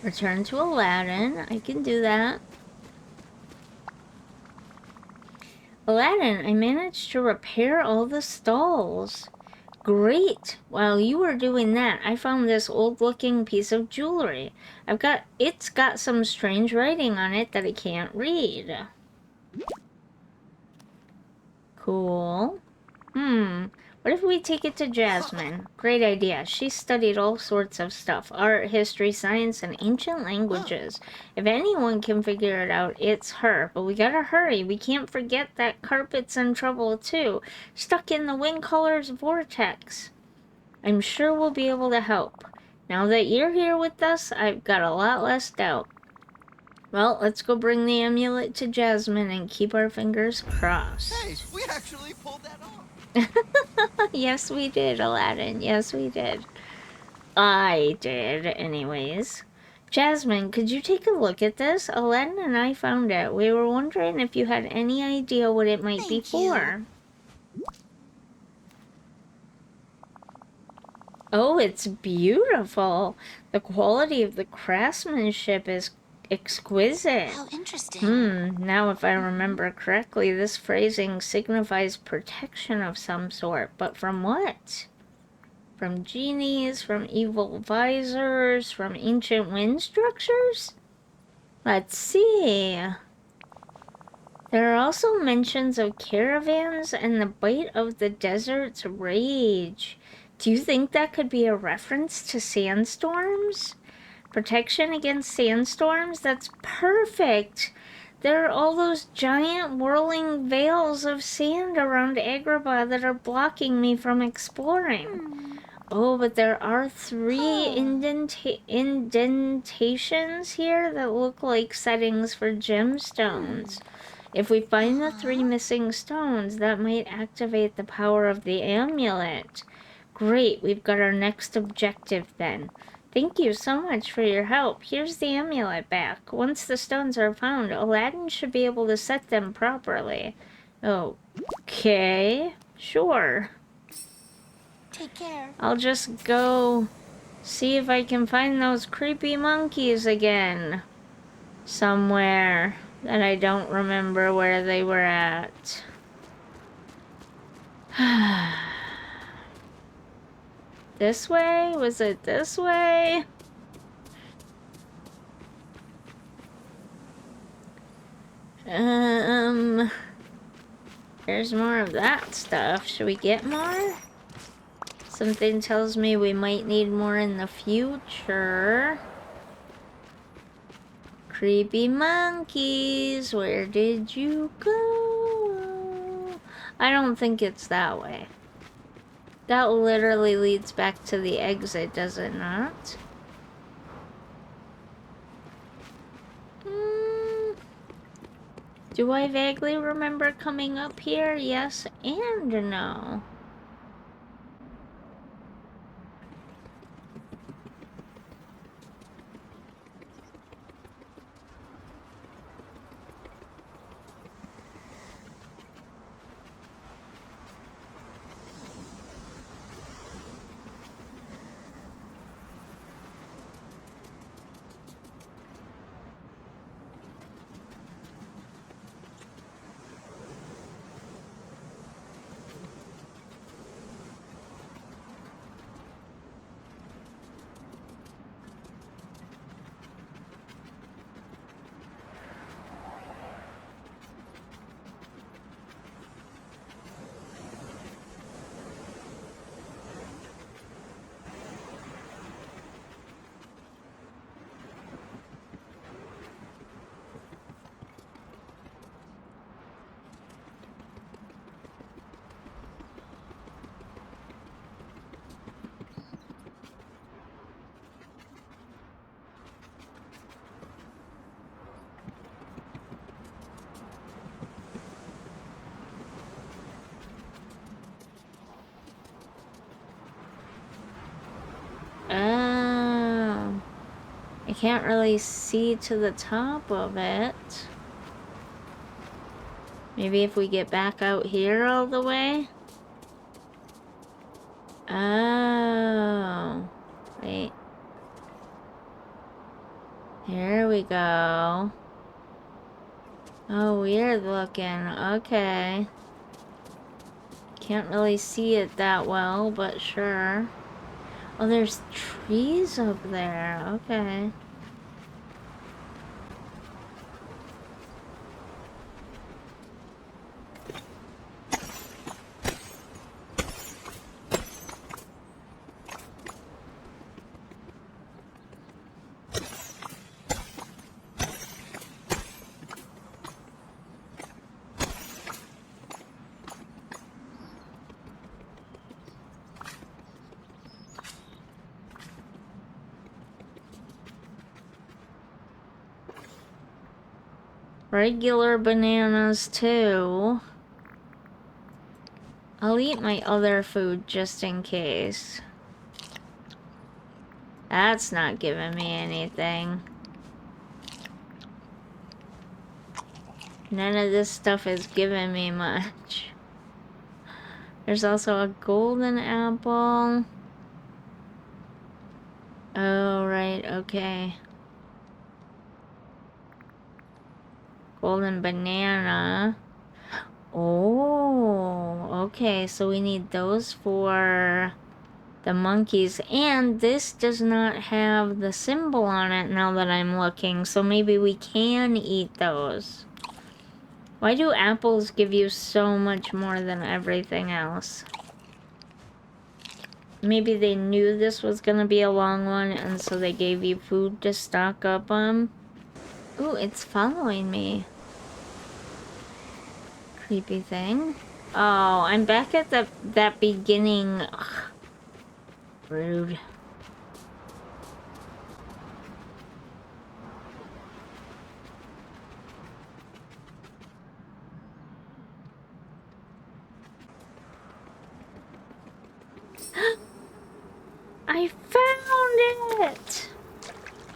Return to Aladdin. I can do that. Aladdin, I managed to repair all the stalls. Great! While you were doing that, I found this old-looking piece of jewelry. It's got some strange writing on it that I can't read. Cool. What if we take it to Jasmine? Great idea. She studied all sorts of stuff. Art, history, science, and ancient languages. If anyone can figure it out, it's her. But we gotta hurry. We can't forget that carpet's in trouble, too. Stuck in the wind color's vortex. I'm sure we'll be able to help. Now that you're here with us, I've got a lot less doubt. Well, let's go bring the amulet to Jasmine and keep our fingers crossed. Hey, we actually pulled that off. Yes, we did, Aladdin. Yes, we did. I did, anyways. Jasmine, could you take a look at this? Aladdin and I found it. We were wondering if you had any idea what it might be for. Oh, it's beautiful. The quality of the craftsmanship is exquisite. How interesting. Now if I remember correctly, this phrasing signifies protection of some sort. But from what? From genies, from evil visors, from ancient wind structures? Let's see. There are also mentions of caravans and the bite of the desert's rage. Do you think that could be a reference to sandstorms? Protection against sandstorms? That's perfect! There are all those giant whirling veils of sand around Agrabah that are blocking me from exploring. Oh, but there are three indentations here that look like settings for gemstones. If we find the three missing stones, that might activate the power of the amulet. Great, we've got our next objective then. Thank you so much for your help. Here's the amulet back. Once the stones are found, Aladdin should be able to set them properly. Okay, sure. Take care. I'll just go see if I can find those creepy monkeys again. Somewhere that I don't remember where they were at. This way? Was it this way? There's more of that stuff. Should we get more? Something tells me we might need more in the future. Creepy monkeys, where did you go? I don't think it's that way. That literally leads back to the exit, does it not? Do I vaguely remember coming up here? Yes and no. Oh. I can't really see to the top of it. Maybe if we get back out here all the way? Oh. Wait. Here we go. Oh, weird looking. Okay. Can't really see it that well, but sure. Oh, there's trees up there. Okay. Regular bananas, too. I'll eat my other food just in case. That's not giving me anything. None of this stuff is giving me much. There's also a golden apple. Oh, right, okay. Golden banana. Oh, okay, so we need those for the monkeys. And this does not have the symbol on it now that I'm looking, so maybe we can eat those. Why do apples give you so much more than everything else? Maybe they knew this was gonna be a long one, and so they gave you food to stock up on. Ooh, it's following me. Creepy thing. Oh, I'm back at that beginning. Ugh, rude. I found it!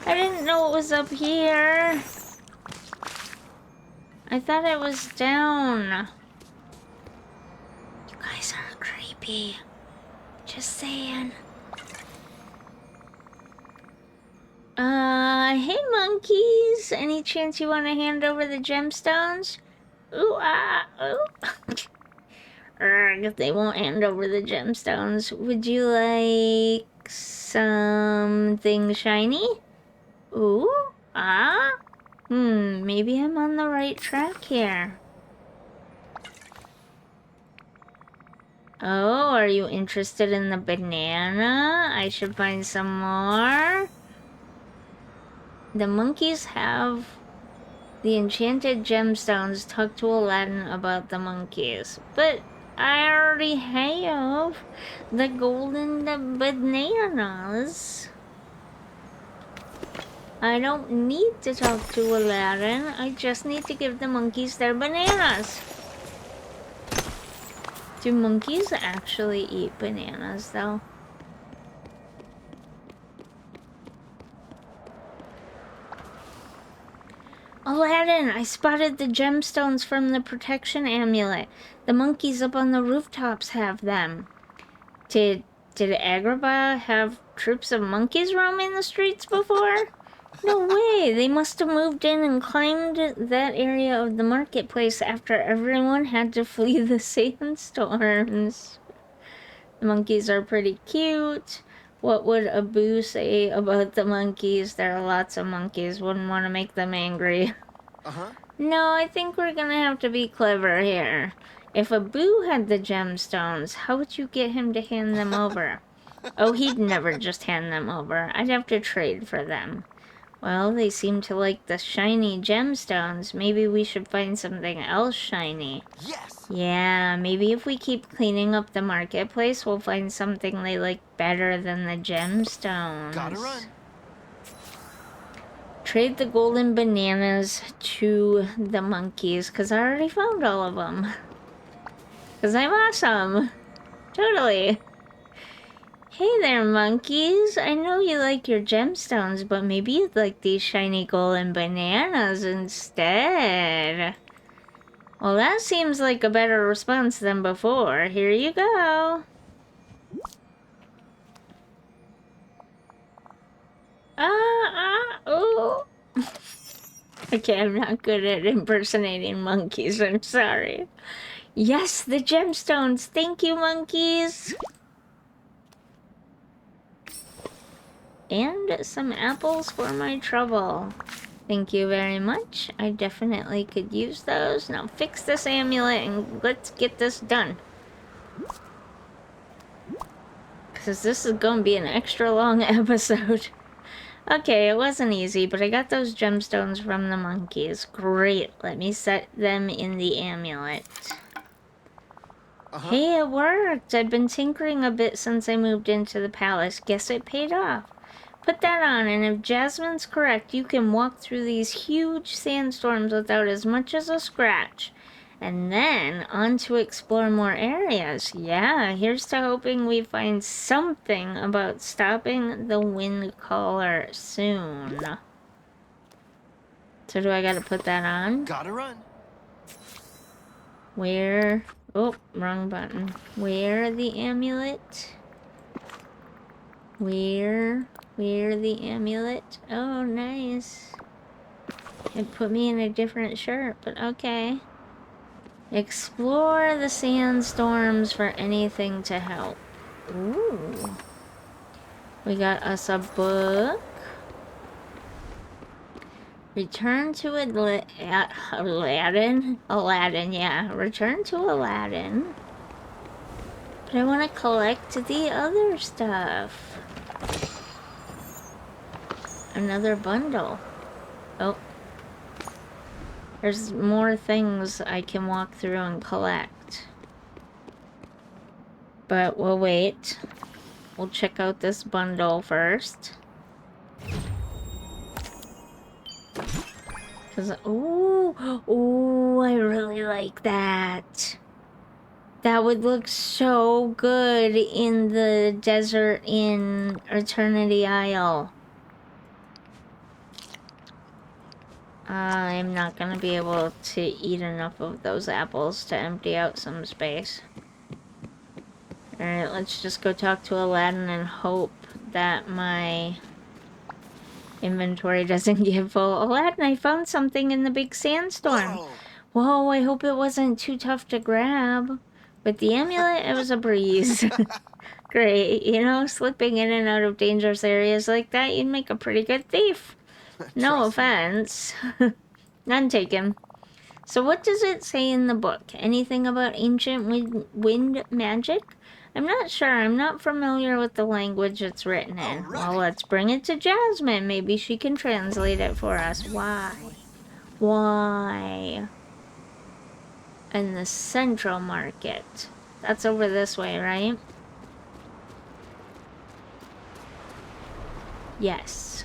I didn't know it was up here. I thought it was down. You guys are creepy. Just saying. Hey monkeys. Any chance you want to hand over the gemstones? Ooh, ooh. If they won't hand over the gemstones, would you like something shiny? Ooh, maybe I'm on the right track here. Oh, are you interested in the banana? I should find some more. The monkeys have the enchanted gemstones tucked to Aladdin about the monkeys. But I already have the golden bananas. I don't need to talk to Aladdin. I just need to give the monkeys their bananas. Do monkeys actually eat bananas, though? Aladdin, I spotted the gemstones from the protection amulet. The monkeys up on the rooftops have them. Did Agrabah have troops of monkeys roaming the streets before? No way! They must have moved in and climbed that area of the marketplace after everyone had to flee the sandstorms. The monkeys are pretty cute. What would Abu say about the monkeys? There are lots of monkeys. Wouldn't want to make them angry. Uh-huh. No, I think we're gonna have to be clever here. If Abu had the gemstones, how would you get him to hand them over? Oh, he'd never just hand them over. I'd have to trade for them. Well, they seem to like the shiny gemstones. Maybe we should find something else shiny. Yes. Yeah, maybe if we keep cleaning up the marketplace, we'll find something they like better than the gemstones. Gotta run. Trade the golden bananas to the monkeys, because I already found all of them. Because I'm awesome. Totally. Hey there, monkeys. I know you like your gemstones, but maybe you'd like these shiny golden bananas instead. Well, that seems like a better response than before. Here you go. Ooh. Okay, I'm not good at impersonating monkeys. I'm sorry. Yes, the gemstones. Thank you, monkeys. And some apples for my trouble. Thank you very much. I definitely could use those. Now fix this amulet and let's get this done. Because this is going to be an extra long episode. Okay, it wasn't easy, but I got those gemstones from the monkeys. Great. Let me set them in the amulet. Hey, it worked! I've been tinkering a bit since I moved into the palace. Guess it paid off. Put that on, and if Jasmine's correct, you can walk through these huge sandstorms without as much as a scratch. And then, on to explore more areas. Yeah, here's to hoping we find something about stopping the wind caller soon. So do I gotta put that on? Gotta run. Where? Oh, wrong button. Where the amulet? Where the amulet? Oh, nice. It put me in a different shirt, but okay. Explore the sandstorms for anything to help. Ooh. We got us a book. Return to Aladdin? Aladdin, yeah. Return to Aladdin. But I want to collect the other stuff. Another bundle. Oh. There's more things I can walk through and collect. But we'll wait. We'll check out this bundle first. Cause, ooh, I really like that. That would look so good in the desert in Eternity Isle. I'm not gonna be able to eat enough of those apples to empty out some space. Alright, let's just go talk to Aladdin and hope that my inventory doesn't get full. Aladdin, I found something in the big sandstorm. Whoa, I hope it wasn't too tough to grab. With the amulet, it was a breeze. Great, you know, slipping in and out of dangerous areas like that, you'd make a pretty good thief. No offense. None taken. So what does it say in the book? Anything about ancient wind magic? I'm not sure. I'm not familiar with the language it's written in. Right. Well, let's bring it to Jasmine. Maybe she can translate it for us. Why? Why? In the central market. That's over this way, right? Yes.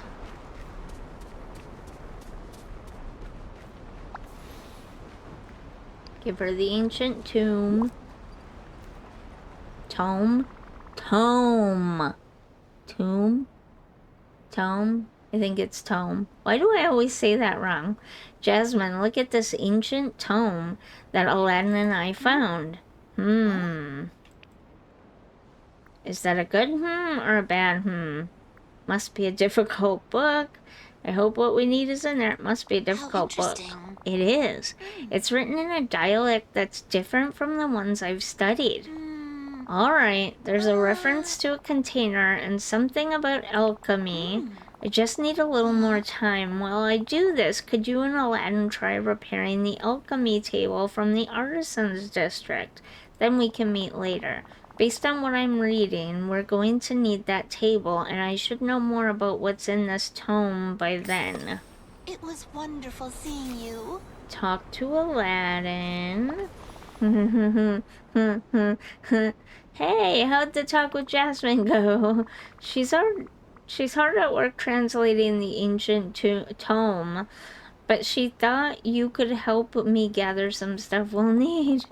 Give her the ancient tomb. Tome? Tome. Tomb? Tome? I think it's tome. Why do I always say that wrong? Jasmine, look at this ancient tome that Aladdin and I found. Is that a good or a bad Must be a difficult book. I hope what we need is in there. It must be a difficult book. It is. It's written in a dialect that's different from the ones I've studied. Alright, there's a reference to a container and something about alchemy. I just need a little more time. While I do this, could you and Aladdin try repairing the alchemy table from the Artisans District? Then we can meet later. Based on what I'm reading, we're going to need that table, and I should know more about what's in this tome by then. It was wonderful seeing you. Talk to Aladdin. Hey, how'd the talk with Jasmine go? She's hard at work translating the ancient tome, but she thought you could help me gather some stuff we'll need.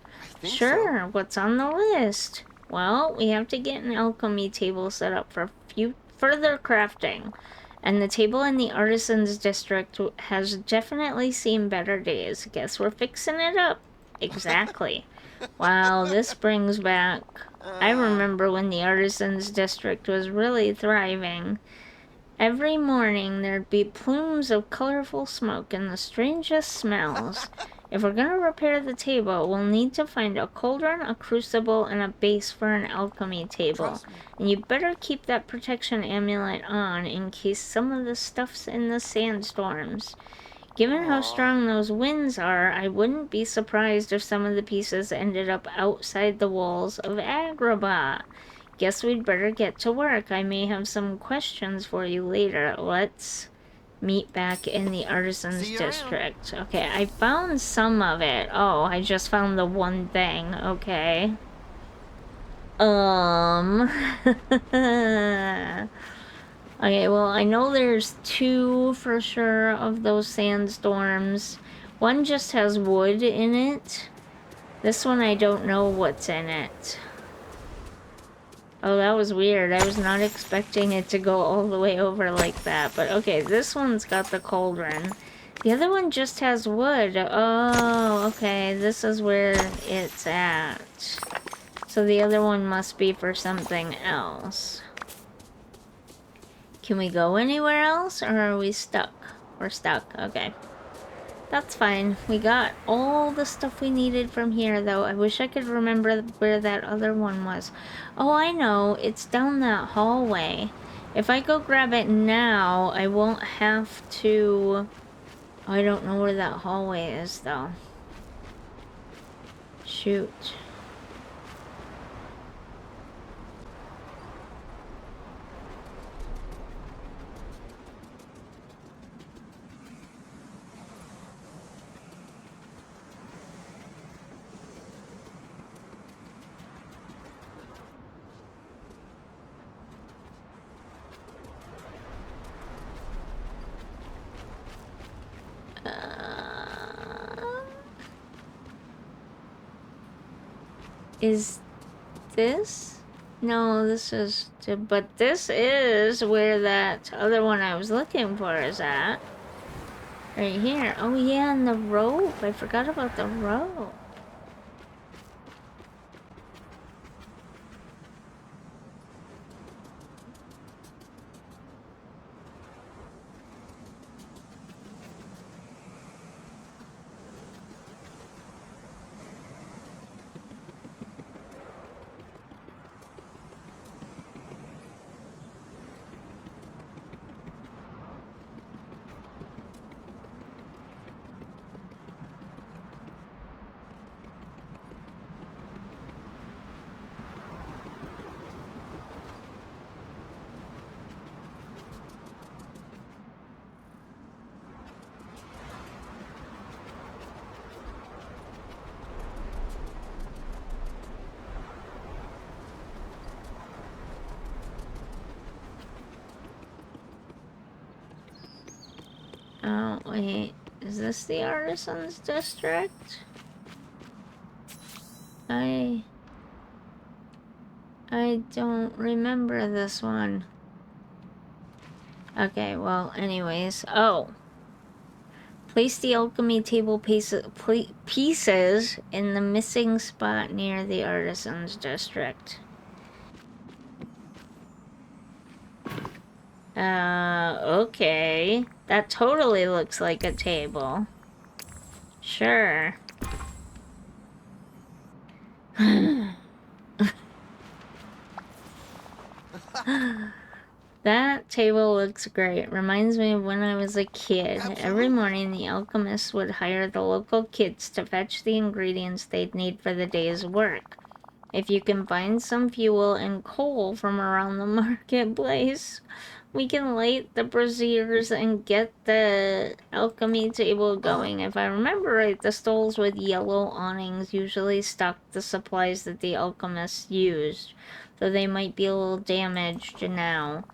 Sure, what's on the list? Well, we have to get an alchemy table set up for further crafting. And the table in the Artisans District has definitely seen better days. Guess we're fixing it up. Exactly. Wow, this brings back... I remember when the Artisans District was really thriving. Every morning there'd be plumes of colorful smoke and the strangest smells. If we're gonna repair the table, we'll need to find a cauldron, a crucible, and a base for an alchemy table. And you better keep that protection amulet on in case some of the stuff's in the sandstorms. Given how strong those winds are, I wouldn't be surprised if some of the pieces ended up outside the walls of Agrabah. Guess we'd better get to work. I may have some questions for you later. Let's meet back in the Artisans District. Okay, I found some of it. Oh, I just found the one thing. Okay. Okay, well, I know there's 2 for sure of those sandstorms. One just has wood in it. This one, I don't know what's in it. Oh, that was weird. I was not expecting it to go all the way over like that. But okay, this one's got the cauldron. The other one just has wood. Oh, okay. This is where it's at. So the other one must be for something else. Can we go anywhere else, or are we stuck? We're stuck. Okay. That's fine. We got all the stuff we needed from here, though. I wish I could remember where that other one was. Oh, I know. It's down that hallway. If I go grab it now, I won't have to... I don't know where that hallway is, though. Shoot. Is this? No, this is... But this is where that other one I was looking for is at. Right here. Oh yeah, and the rope. I forgot about the rope. Oh, wait. Is this the Artisans District? I don't remember this one. Okay, well, anyways. Oh. Place the alchemy table pieces in the missing spot near the Artisans District. Okay. That totally looks like a table. Sure. That table looks great. Reminds me of when I was a kid. Absolutely. Every morning, the alchemists would hire the local kids to fetch the ingredients they'd need for the day's work. If you can find some fuel and coal from around the marketplace, we can light the braziers and get the alchemy table going. If I remember right, the stalls with yellow awnings usually stocked the supplies that the alchemists used, though they might be a little damaged now.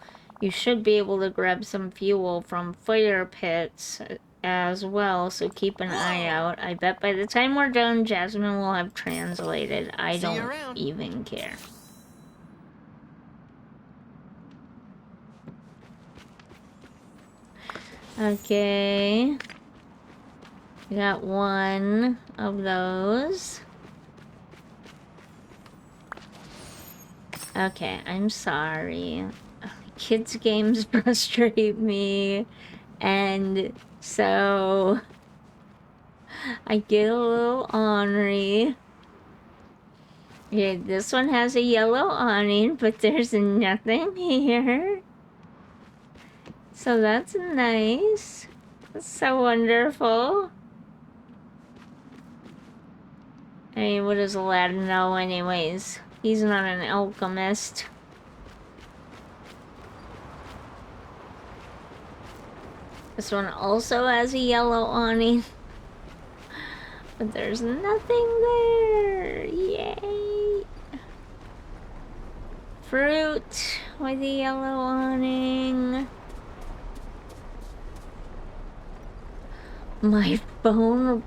You should be able to grab some fuel from fire pits as well, so keep an eye out. I bet by the time we're done, Jasmine will have translated. I don't even care. Okay. We got one of those. Okay, I'm sorry. kids games frustrate me, and so I get a little ornery. Yeah, this one has a yellow awning, but there's nothing here. So that's nice. That's so wonderful. I mean, what does Aladdin know anyways? He's not an alchemist. This one also has a yellow awning. But there's nothing there. Yay. Fruit with a yellow awning. My phone.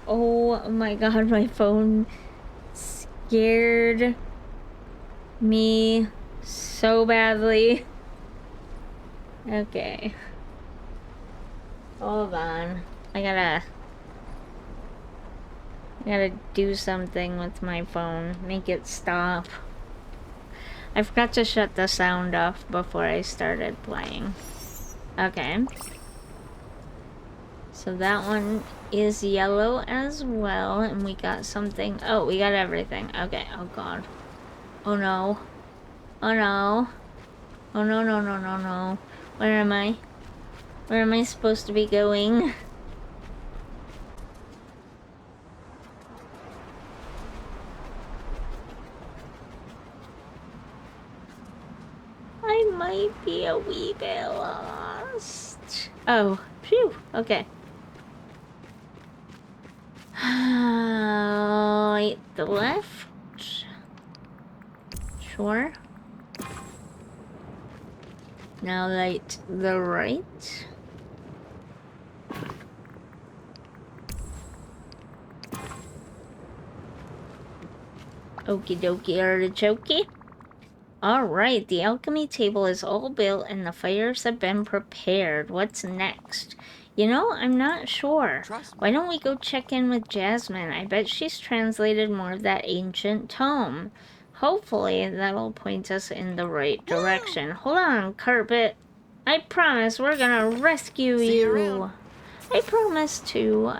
Oh my god, my phone scared me so badly. Okay. Hold on. I gotta do something with my phone. Make it stop. I forgot to shut the sound off before I started playing. Okay. So that one is yellow as well, and we got something. Oh, we got everything. Okay. Oh god. Oh no. Oh no. Oh no, no, no, no, no. Where am I? Where am I supposed to be going? I might be a wee bit lost. Oh, phew. Okay. Light the left. Sure. Now light the right. Okie dokie artichoke. Alright, the alchemy table is all built and the fires have been prepared. What's next? You know, I'm not sure. Why don't we go check in with Jasmine? I bet she's translated more of that ancient tome. Hopefully, that'll point us in the right direction. Hold on, Carpet. I promise we're gonna rescue See you you. around. I promise to.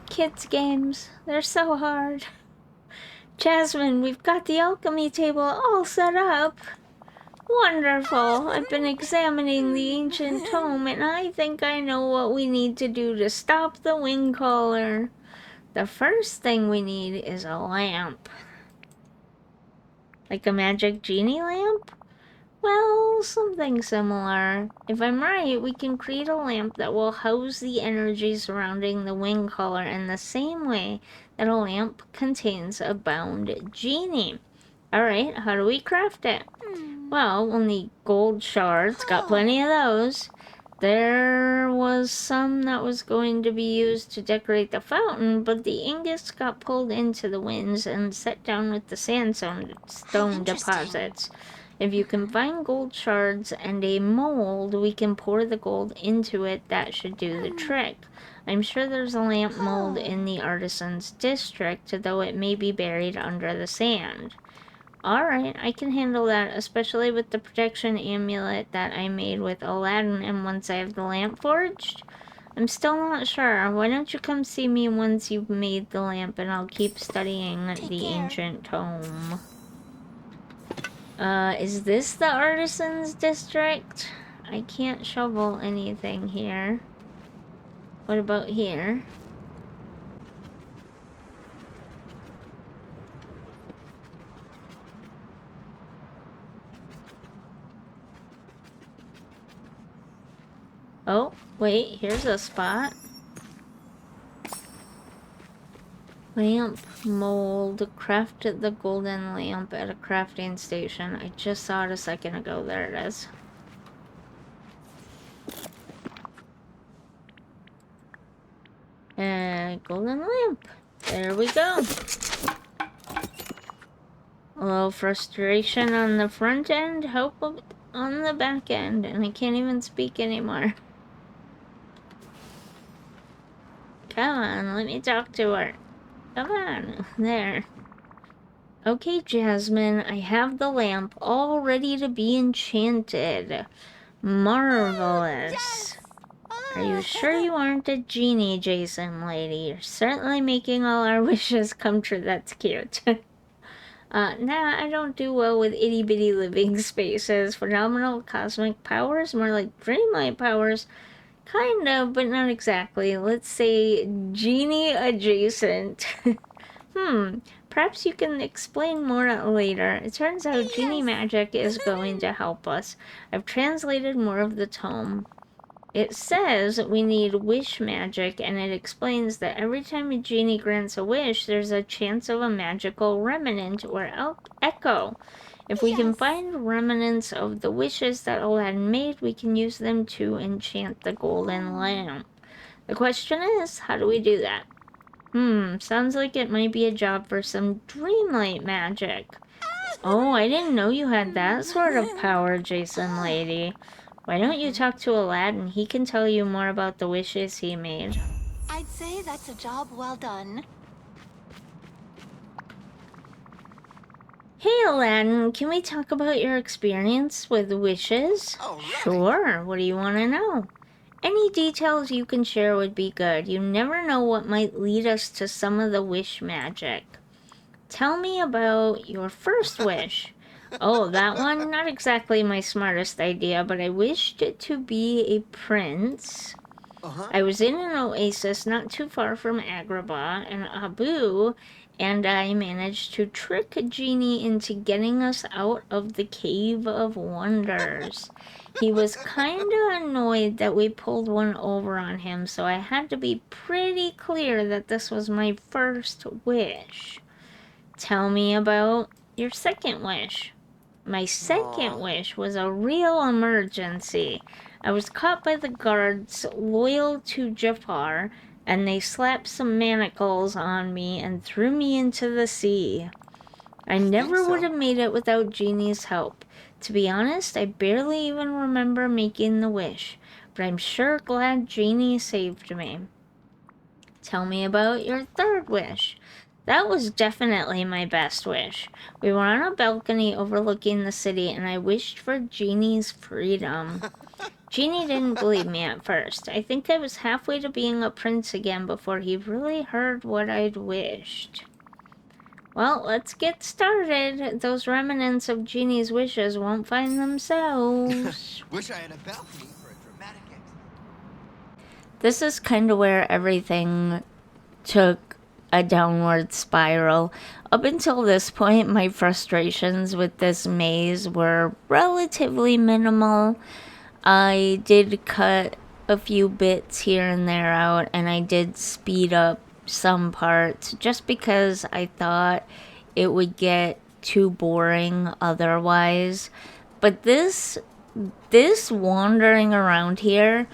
Kids games, they're so hard. Jasmine, we've got the alchemy table all set up. Wonderful. I've been examining the ancient tome, and I think I know what we need to do to stop the wing caller. The first thing we need is a lamp. Like a magic genie lamp? Well, something similar. If I'm right, we can create a lamp that will house the energy surrounding the wing collar in the same way that a lamp contains a bound genie. Alright, how do we craft it? Well, we'll need gold shards. Got plenty of those. There was some that was going to be used to decorate the fountain, but the ingots got pulled into the winds and set down with the sandstone deposits. If you can find gold shards and a mold, we can pour the gold into it. That should do the trick. I'm sure there's a lamp mold in the artisan's district, though it may be buried under the sand. Alright, I can handle that, especially with the protection amulet that I made with Aladdin, and once I have the lamp forged. I'm still not sure. Why don't you come see me once you've made the lamp, and I'll keep studying the ancient tome. Is this the artisan's district? I can't shovel anything here. What about here? Oh, wait, here's a spot. Lamp mold. Crafted the golden lamp at a crafting station. I just saw it a second ago. There it is. Golden lamp. There we go. A little frustration on the front end, hope on the back end, and I can't even speak anymore. Come on, let me talk to her. Come on, there. Okay, Jasmine, I have the lamp all ready to be enchanted. Marvelous. Are you sure you aren't a genie, JSimLady? You're certainly making all our wishes come true. That's cute. Nah, I don't do well with itty-bitty living spaces. Phenomenal cosmic powers? More like dreamlight powers. Kind of, but not exactly. Let's say genie adjacent. Perhaps you can explain more later. It turns out genie magic is going to help us. I've translated more of the tome. It says we need wish magic, and it explains that every time a genie grants a wish, there's a chance of a magical remnant or echo. If we can find remnants of the wishes that Aladdin made, we can use them to enchant the golden lamp. The question is, how do we do that? Sounds like it might be a job for some dreamlight magic. Oh, I didn't know you had that sort of power, JSimLady. Why don't you talk to Aladdin? He can tell you more about the wishes he made. I'd say that's a job well done. Hey, Aladdin, can we talk about your experience with wishes? All right. Sure, what do you want to know? Any details you can share would be good. You never know what might lead us to some of the wish magic. Tell me about your first wish. Oh, that one? Not exactly my smartest idea, but I wished to be a prince. I was in an oasis not too far from Agrabah and Abu, and I managed to trick a genie into getting us out of the Cave of Wonders. He was kinda annoyed that we pulled one over on him, so I had to be pretty clear that this was my first wish. Tell me about your second wish. My second wish was a real emergency. I was caught by the guards loyal to Jafar, and they slapped some manacles on me and threw me into the sea. I never would have made it without Genie's help. To be honest, I barely even remember making the wish, but I'm sure glad Genie saved me. Tell me about your third wish. That was definitely my best wish. We were on a balcony overlooking the city, and I wished for Genie's freedom. Genie didn't believe me at first. I think I was halfway to being a prince again before he really heard what I'd wished. Well, let's get started. Those remnants of Genie's wishes won't find themselves. Wish I had a balcony for a dramatic exit. This is kind of where everything took a downward spiral. Up until this point, my frustrations with this maze were relatively minimal. I did cut a few bits here and there out, and I did speed up some parts just because I thought it would get too boring otherwise. But this wandering around here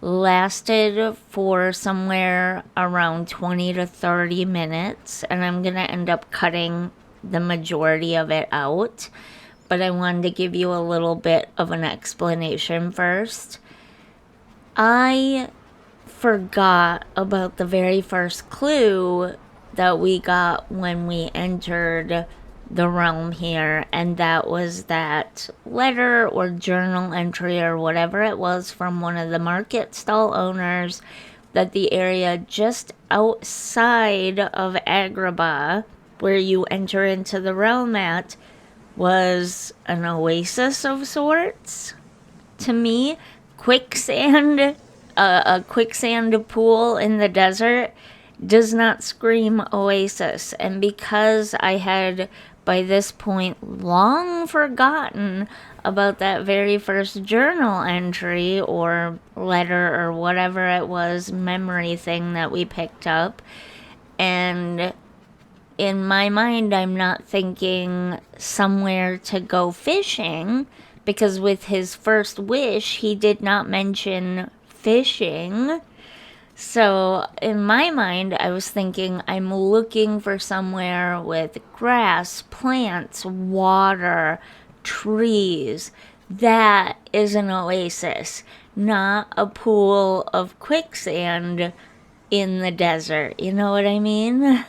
lasted for somewhere around 20 to 30 minutes, and I'm gonna end up cutting the majority of it out, but I wanted to give you a little bit of an explanation first. I forgot about the very first clue that we got when we entered the realm here, and that was that letter or journal entry or whatever it was from one of the market stall owners that the area just outside of Agrabah, where you enter into the realm at, was an oasis of sorts. To me, quicksand, a quicksand pool in the desert does not scream oasis. And because I had by this point long forgotten about that very first journal entry or letter or whatever it was, memory thing that we picked up, and in my mind I'm not thinking somewhere to go fishing, because with his first wish he did not mention fishing. So in my mind, I was thinking I'm looking for somewhere with grass, plants, water, trees. That is an oasis, not a pool of quicksand in the desert. You know what I mean?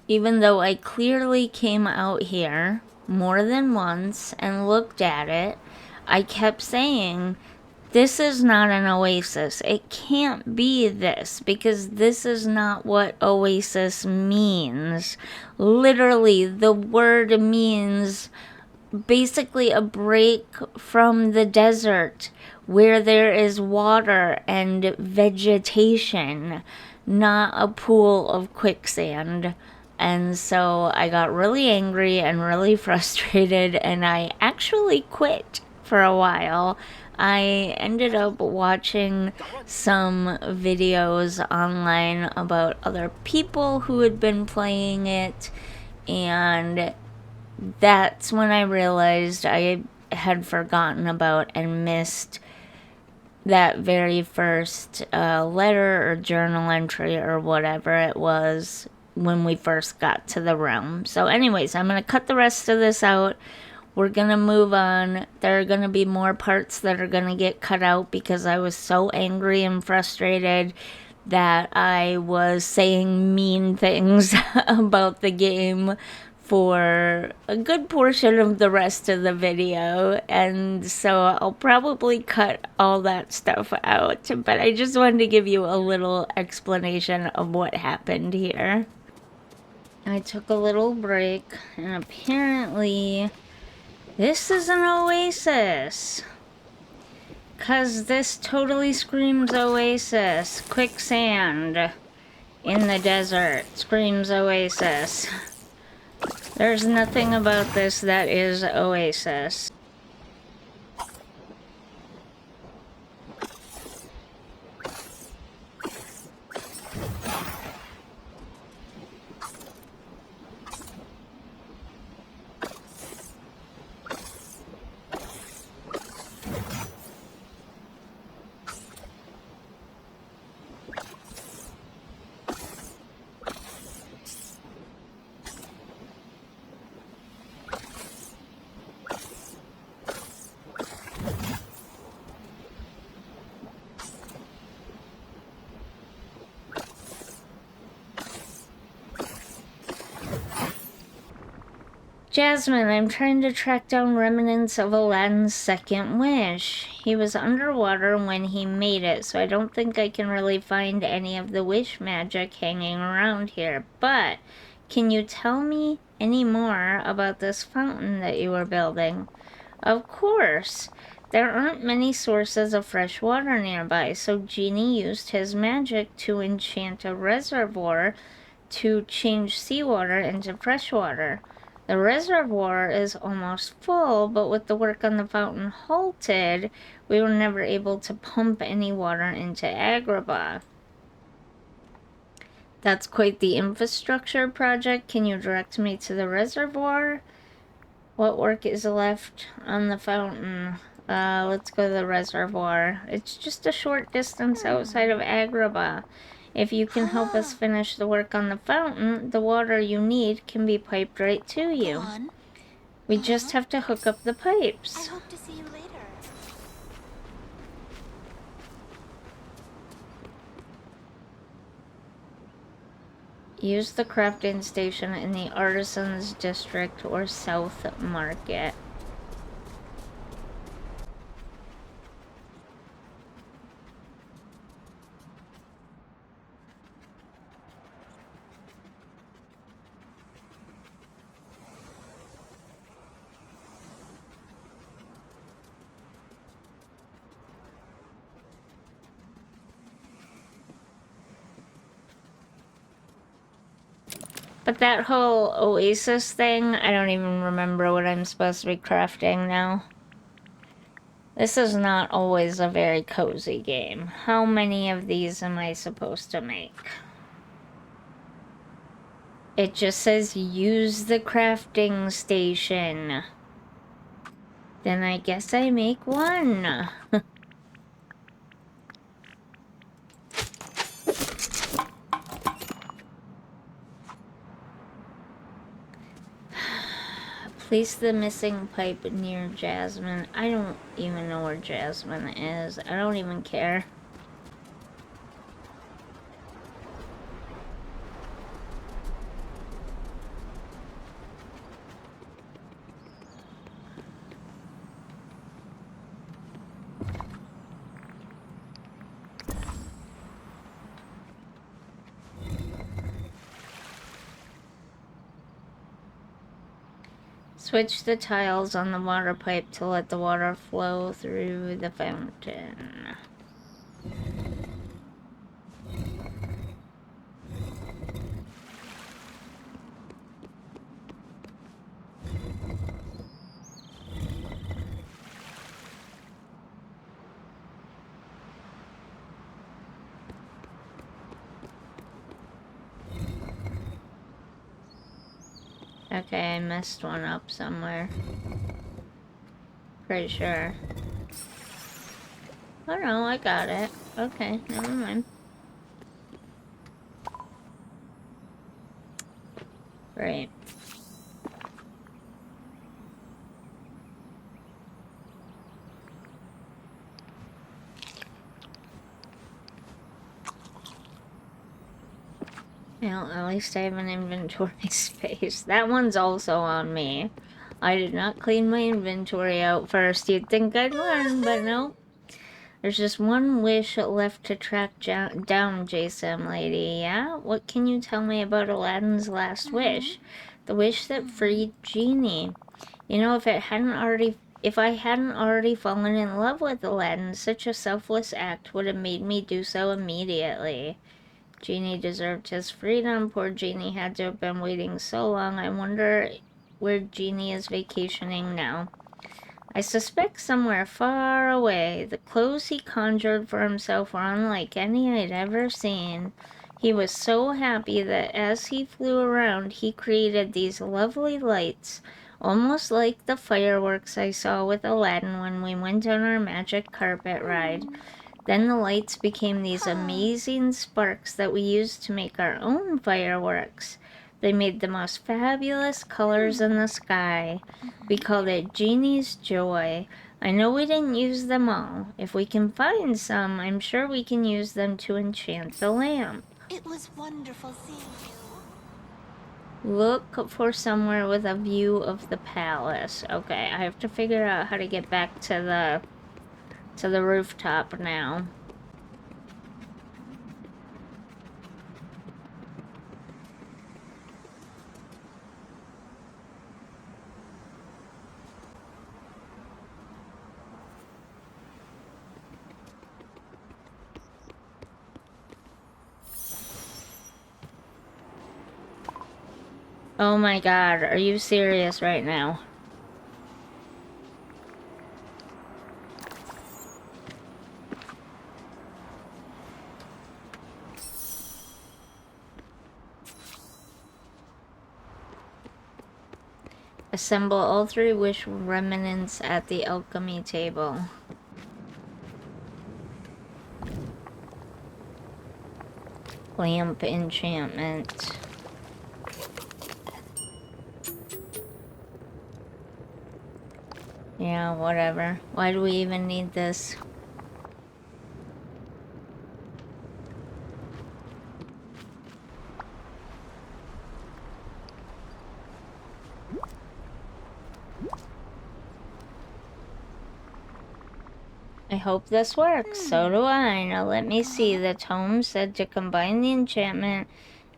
even though I clearly came out here more than once and looked at it, I kept saying, this is not an oasis. It can't be this, because this is not what oasis means. Literally, the word means basically a break from the desert where there is water and vegetation, not a pool of quicksand. And so I got really angry and really frustrated, and I actually quit for a while. I ended up watching some videos online about other people who had been playing it, and that's when I realized I had forgotten about and missed that very first letter or journal entry or whatever it was when we first got to the realm. So anyways, I'm going to cut the rest of this out. We're going to move on. There are going to be more parts that are going to get cut out because I was so angry and frustrated that I was saying mean things about the game for a good portion of the rest of the video, and so I'll probably cut all that stuff out, but I just wanted to give you a little explanation of what happened here. I took a little break, and apparently this is an oasis. 'Cause this totally screams oasis. Quicksand in the desert screams oasis. There's nothing about this that is oasis. Jasmine, I'm trying to track down remnants of Aladdin's second wish. He was underwater when he made it, so I don't think I can really find any of the wish magic hanging around here. But can you tell me any more about this fountain that you were building? Of course. There aren't many sources of fresh water nearby, so Genie used his magic to enchant a reservoir to change seawater into fresh water. The reservoir is almost full, but with the work on the fountain halted, we were never able to pump any water into Agrabah. That's quite the infrastructure project. Can you direct me to the reservoir? What work is left on the fountain? Let's go to the reservoir. It's just a short distance outside of Agrabah. If you can help us finish the work on the fountain, the water you need can be piped right to you. We just have to hook up the pipes. I hope to see you later. Use the crafting station in the Artisans District or South Market. But that whole oasis thing, I don't even remember what I'm supposed to be crafting now. This is not always a very cozy game. How many of these am I supposed to make? It just says use the crafting station. Then I guess I make one. Place the missing pipe near Jasmine. I don't even know where Jasmine is. I don't even care. Switch the tiles on the water pipe to let the water flow through the fountain. Okay, I messed one up somewhere. Pretty sure. Oh no, I got it. Okay, never mind. Right. Well, at least I have an inventory space. That one's also on me. I did not clean my inventory out first. You'd think I'd learn, but no. There's just one wish left to track down, JSimLady. Yeah? What can you tell me about Aladdin's last wish? The wish that freed Genie. You know, if I hadn't already fallen in love with Aladdin, such a selfless act would have made me do so immediately. Genie deserved his freedom. Poor Genie had to have been waiting so long. I wonder where Genie is vacationing now. I suspect somewhere far away. The clothes he conjured for himself were unlike any I'd ever seen. He was so happy that as he flew around, he created these lovely lights, almost like the fireworks I saw with Aladdin when we went on our magic carpet ride. Then the lights became these amazing sparks that we used to make our own fireworks. They made the most fabulous colors in the sky. We called it Genie's Joy. I know we didn't use them all. If we can find some, I'm sure we can use them to enchant the lamp. It was wonderful seeing you. Look for somewhere with a view of the palace. Okay, I have to figure out how to get back to the rooftop now. Oh my god, are you serious right now? Assemble all 3 wish remnants at the alchemy table. Lamp enchantment. Yeah, whatever. Why do we even need this? I hope this works. So do I. Now let me see. The tome said to combine the enchantment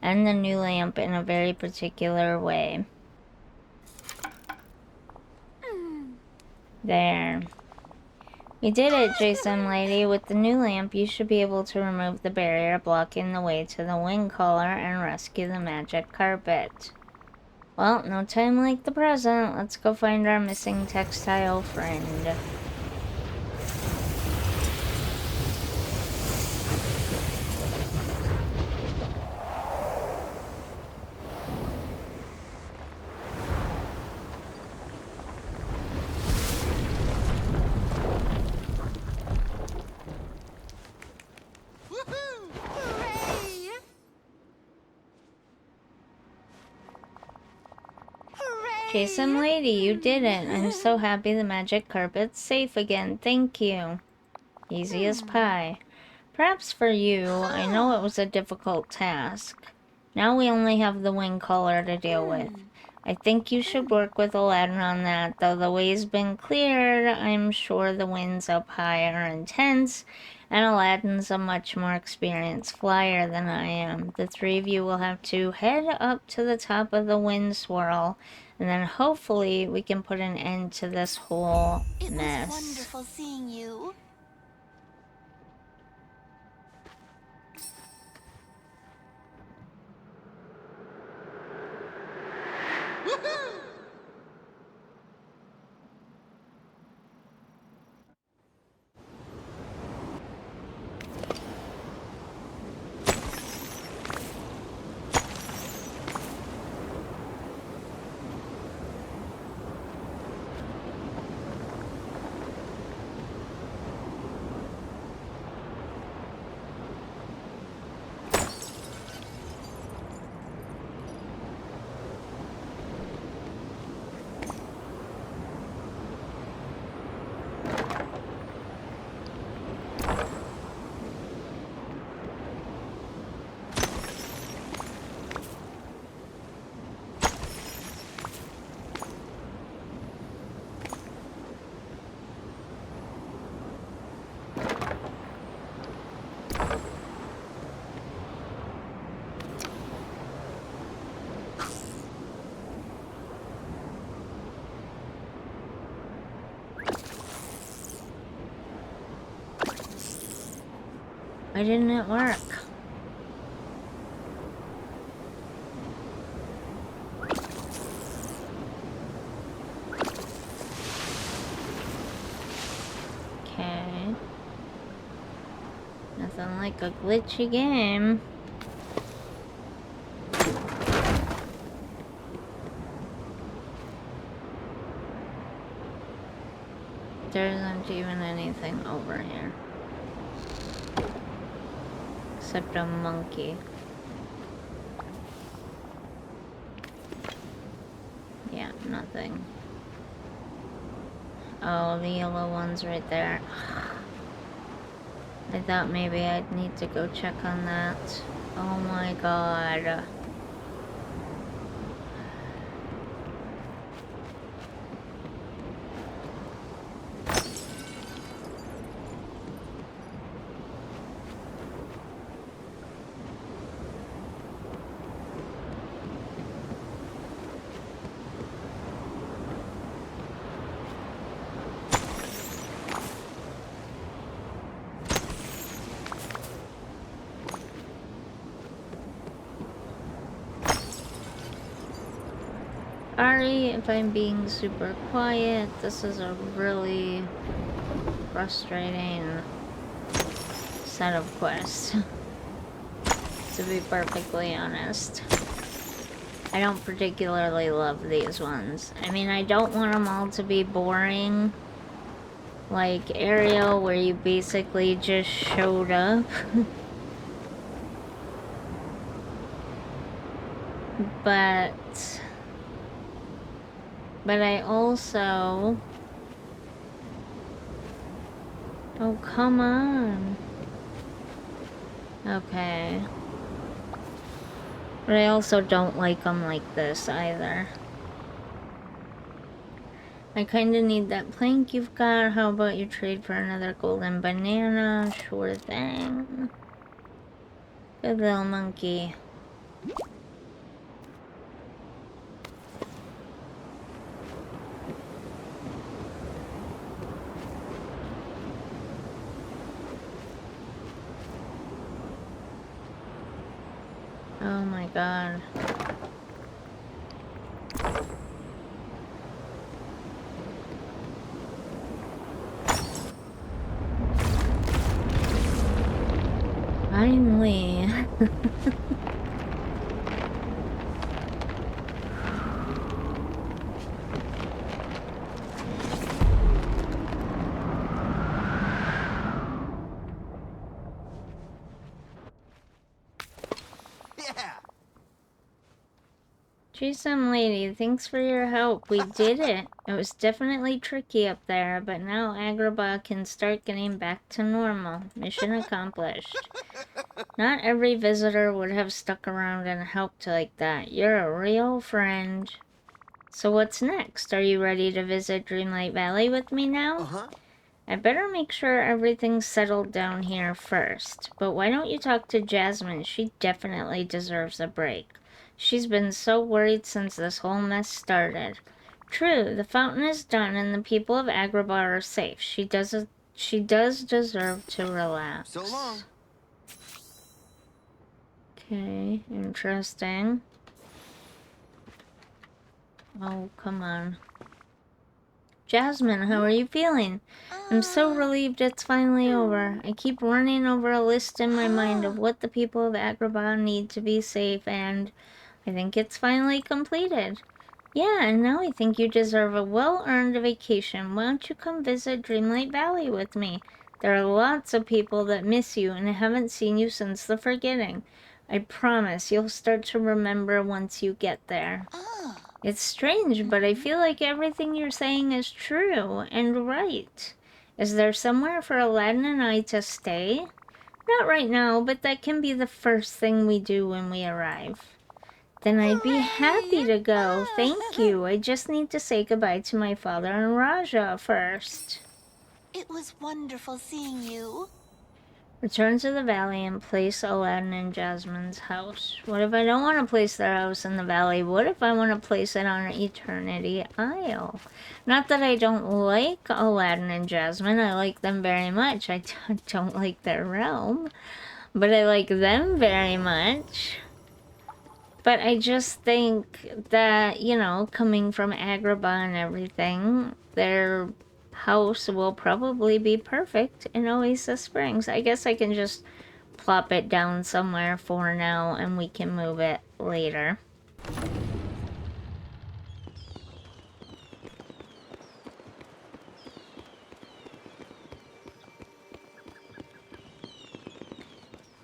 and the new lamp in a very particular way. There. We did it, JSimLady. With the new lamp, you should be able to remove the barrier blocking the way to the wing collar and rescue the magic carpet. Well, no time like the present. Let's go find our missing textile friend. JSimLady, you did it. I'm so happy the magic carpet's safe again. Thank you. Easy as pie. Perhaps for you, I know it was a difficult task. Now we only have the wing collar to deal with. I think you should work with Aladdin on that. Though the way's been cleared, I'm sure the winds up high are intense, and Aladdin's a much more experienced flyer than I am. The three of you will have to head up to the top of the wind swirl, and then hopefully we can put an end to this whole It mess. was wonderful seeing you. Why didn't it work? Okay. Nothing like a glitchy game. There isn't even anything over here. Except a monkey. Yeah, nothing. Oh, the yellow one's right there. I thought maybe I'd need to go check on that. Oh my god. Sorry if I'm being super quiet. This is a really frustrating set of quests, to be perfectly honest. I don't particularly love these ones. I mean, I don't want them all to be boring, like Ariel, where you basically just showed up. But I also... Oh, come on. Okay. But I also don't like them like this either. I kinda need that plank you've got. How about you trade for another golden banana? Sure thing. Good little monkey. Oh my god. Finally. Yeah. JSimLady, thanks for your help. We did it. It was definitely tricky up there, but now Agrabah can start getting back to normal. Mission accomplished. Not every visitor would have stuck around and helped like that. You're a real friend. So what's next? Are you ready to visit Dreamlight Valley with me now? Uh-huh. I better make sure everything's settled down here first. But why don't you talk to Jasmine? She definitely deserves a break. She's been so worried since this whole mess started. True, the fountain is done and the people of Agrabah are safe. She does deserve to relax. So long. Okay, interesting. Oh, come on. Jasmine, how are you feeling? I'm so relieved it's finally over. I keep running over a list in my mind of what the people of Agrabah need to be safe, and I think it's finally completed. Yeah, and now I think you deserve a well-earned vacation. Why don't you come visit Dreamlight Valley with me? There are lots of people that miss you and haven't seen you since the forgetting. I promise you'll start to remember once you get there. It's strange, but I feel like everything you're saying is true and right. Is there somewhere for Aladdin and I to stay? Not right now, but that can be the first thing we do when we arrive. Then I'd be happy to go. Thank you. I just need to say goodbye to my father and Raja first. It was wonderful seeing you. Return to the valley and place Aladdin in Jasmine's house. What if I don't want to place their house in the valley? What if I want to place it on Eternity Isle? Not that I don't like Aladdin and Jasmine. I like them very much. I don't like their realm, but I like them very much. But I just think that, you know, coming from Agrabah and everything, their house will probably be perfect in Oasis Springs. I guess I can just plop it down somewhere for now and we can move it later.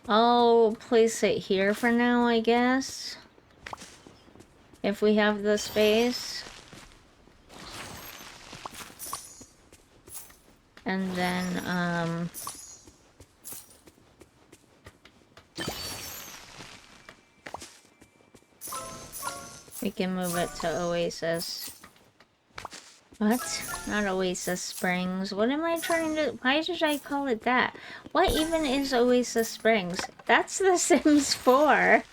I'll place it here for now, I guess. If we have the space. And then, we can move it to Oasis. What? Not Oasis Springs. What am I trying to... Why did I call it that? What even is Oasis Springs? That's The Sims 4.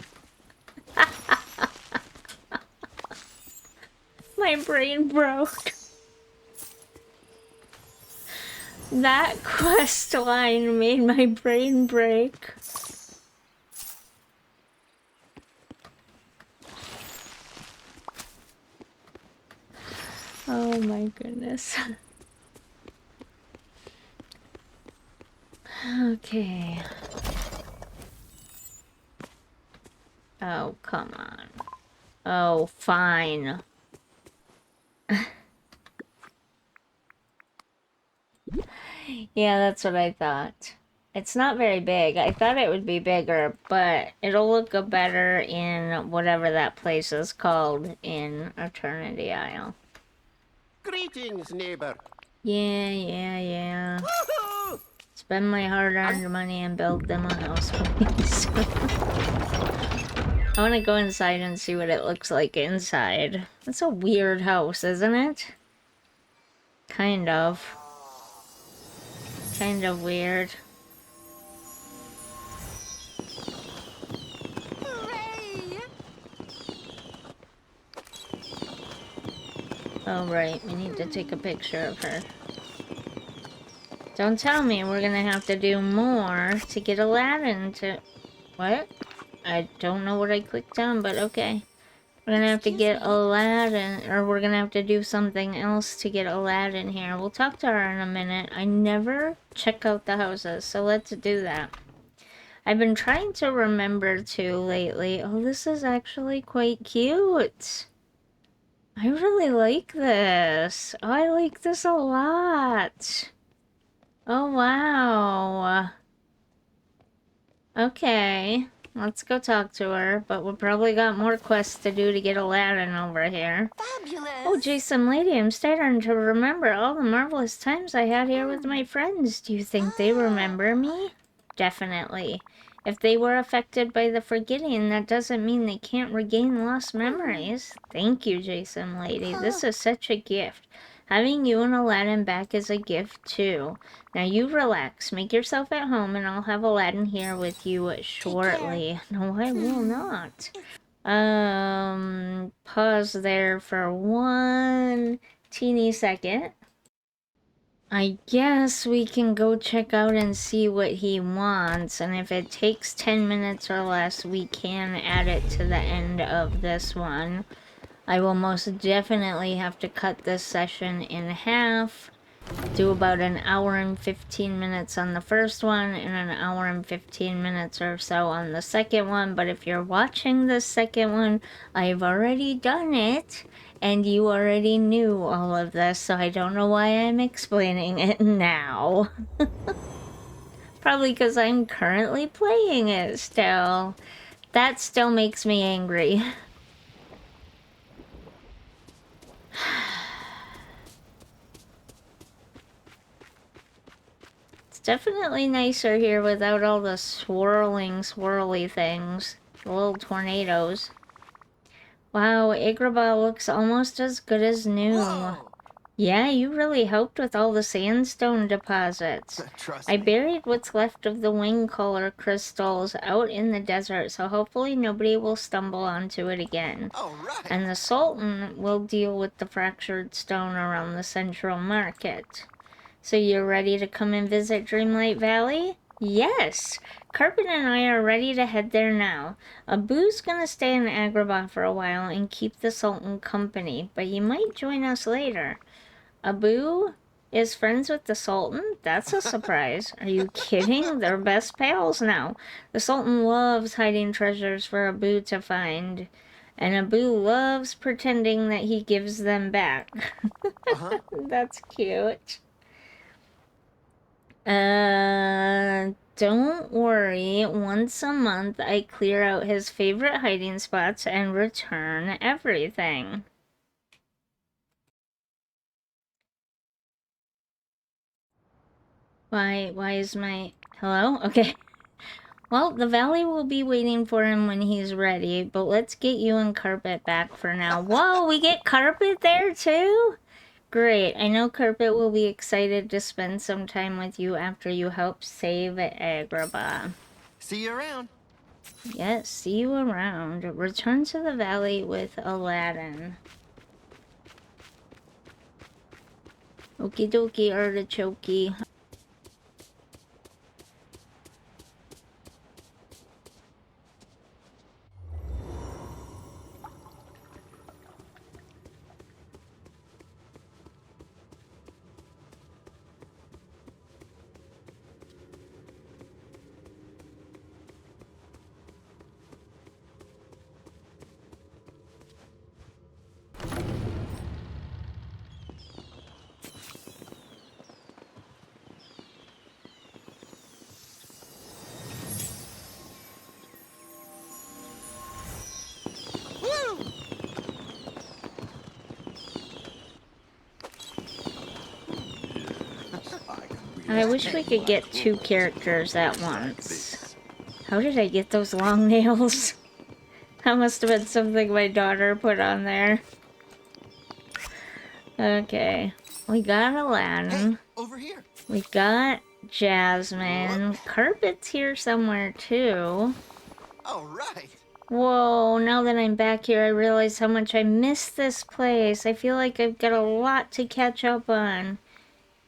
My brain broke. That quest line made my brain break. Oh my goodness. Okay. Oh, come on. Oh, fine. Yeah, that's what I thought. It's not very big. I thought it would be bigger, but it'll look better in whatever that place is called in Eternity Isle. Greetings, neighbor. Yeah. Woohoo! Spend my hard-earned money and build them a house for me. So I want to go inside and see what it looks like inside. It's a weird house, isn't it? Kind of. Kind of weird. Hooray! Oh, right. We need to take a picture of her. Don't tell me we're gonna have to do more to get Aladdin to... What? I don't know what I clicked on, but okay. We're gonna have to get Aladdin, or we're gonna have to do something else to get Aladdin here. We'll talk to her in a minute. I never check out the houses, so let's do that. I've been trying to remember to lately. Oh, this is actually quite cute. I really like this. Oh, I like this a lot. Oh, wow. Okay. Let's go talk to her, but we've probably got more quests to do to get Aladdin over here. Fabulous! Oh, JSimLady, I'm starting to remember all the marvelous times I had here with my friends. Do you think they remember me? Definitely. If they were affected by the forgetting, that doesn't mean they can't regain lost memories. Thank you, JSimLady. This is such a gift. Having you and Aladdin back is a gift, too. Now you relax, make yourself at home, and I'll have Aladdin here with you shortly. No, I will not. Pause there for one teeny second. I guess we can go check out and see what he wants, and if it takes 10 minutes or less, we can add it to the end of this one. I will most definitely have to cut this session in half, do about an hour and 15 minutes on the first one, and an hour and 15 minutes or so on the second one, but if you're watching the second one, I've already done it. And you already knew all of this, so I don't know why I'm explaining it now. Probably because I'm currently playing it still. That still makes me angry. It's definitely nicer here without all the swirling, swirly things. The little tornadoes. Wow, Agrabah looks almost as good as new. Whoa. Yeah, you really helped with all the sandstone deposits. Trust I me. buried what's left of the wing color crystals out in the desert, so hopefully nobody will stumble onto it again. All right. And the Sultan will deal with the fractured stone around the central market. So you're ready to come and visit Dreamlight Valley? Yes! Carpet and I are ready to head there now. Abu's gonna stay in Agrabah for a while and keep the Sultan company, but he might join us later. Abu is friends with the Sultan? That's a surprise. Are you kidding? They're best pals now. The Sultan loves hiding treasures for Abu to find. And Abu loves pretending that he gives them back. That's cute. Don't worry. Once a month, I clear out his favorite hiding spots and return everything. Why is my... Hello? Okay. Well, the valley will be waiting for him when he's ready, but let's get you and Carpet back for now. Whoa, we get Carpet there too? Great. I know Carpet will be excited to spend some time with you after you help save Agrabah. See you around. Yes, see you around. Return to the valley with Aladdin. Okie dokie, artichoke. I wish we could get two characters at once. How did I get those long nails? That must have been something my daughter put on there. Okay. We got Aladdin. Hey, over here. We got Jasmine. Carpet's here somewhere too. All right. Whoa, now that I'm back here, I realize how much I miss this place. I feel like I've got a lot to catch up on.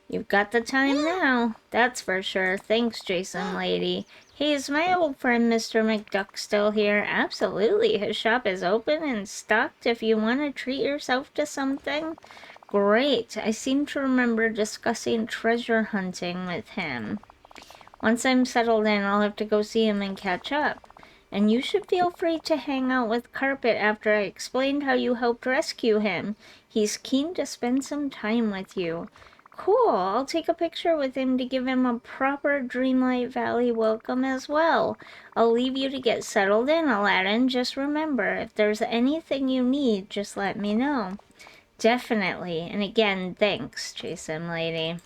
You've got the time now, that's for sure. Thanks, JSimLady. Hey, is my old friend Mr. McDuck still here? Absolutely, his shop is open and stocked if you want to treat yourself to something. Great, I seem to remember discussing treasure hunting with him. Once I'm settled in, I'll have to go see him and catch up. And you should feel free to hang out with Carpet after I explained how you helped rescue him. He's keen to spend some time with you. Cool, I'll take a picture with him to give him a proper Dreamlight Valley welcome as well. I'll leave you to get settled in, Aladdin. Just remember, if there's anything you need, just let me know. Definitely, and again, thanks, JSimLady.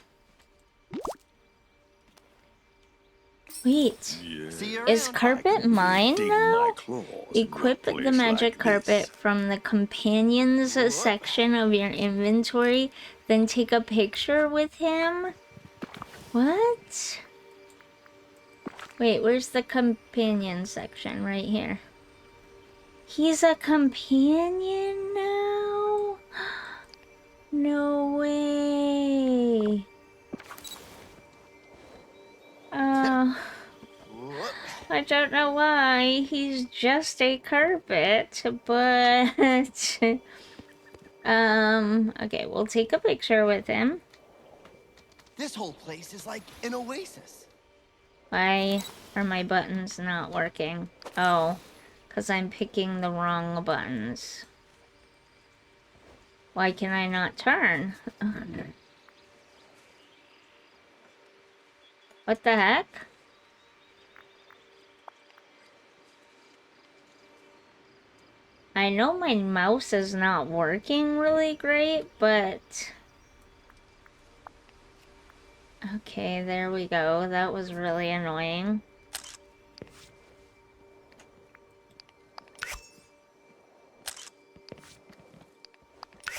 Wait, See you is around. carpet mine now? Equip the magic carpet from the companions section of your inventory, then take a picture with him? What? Wait, where's the companion section? Right here. He's a companion now? No way. Whoop. I don't know why. He's just a carpet, but... okay, we'll take a picture with him. This whole place is like an oasis. Why are my buttons not working? Oh, because I'm picking the wrong buttons. Why can I not turn? What the heck? I know my mouse is not working really great, but... Okay, there we go. That was really annoying.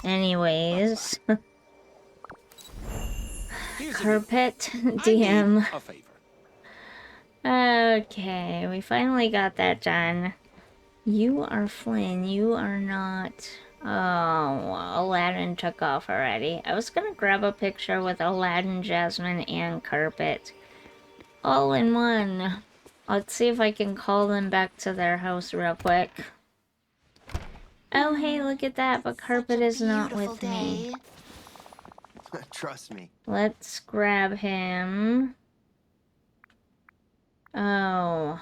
Anyways... Carpet DM. Okay, we finally got that done. You are Flynn, you are not... Oh, Aladdin took off already. I was gonna grab a picture with Aladdin, Jasmine, and Carpet. All in one. Let's see if I can call them back to their house real quick. Oh, hey, look at that, but Carpet is not with me. Trust me. Let's grab him. Oh.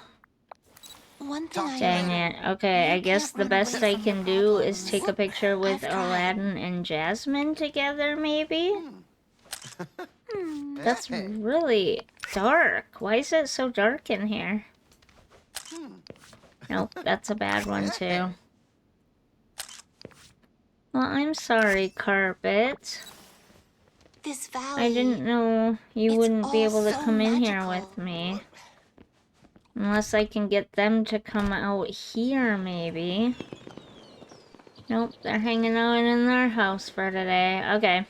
One thing I Dang know, it. Okay, I you guess can't the run best away I from can your do is problems. take a picture with I've tried. Aladdin and Jasmine together, maybe? That's Hey. really dark. Why is it so dark in here? Nope, that's a bad one too. Well, I'm sorry, Carpet. This valley. I didn't know you It's wouldn't be all able to so come in here magical. with me. Unless I can get them to come out here, maybe. Nope, they're hanging out in their house for today. Okay.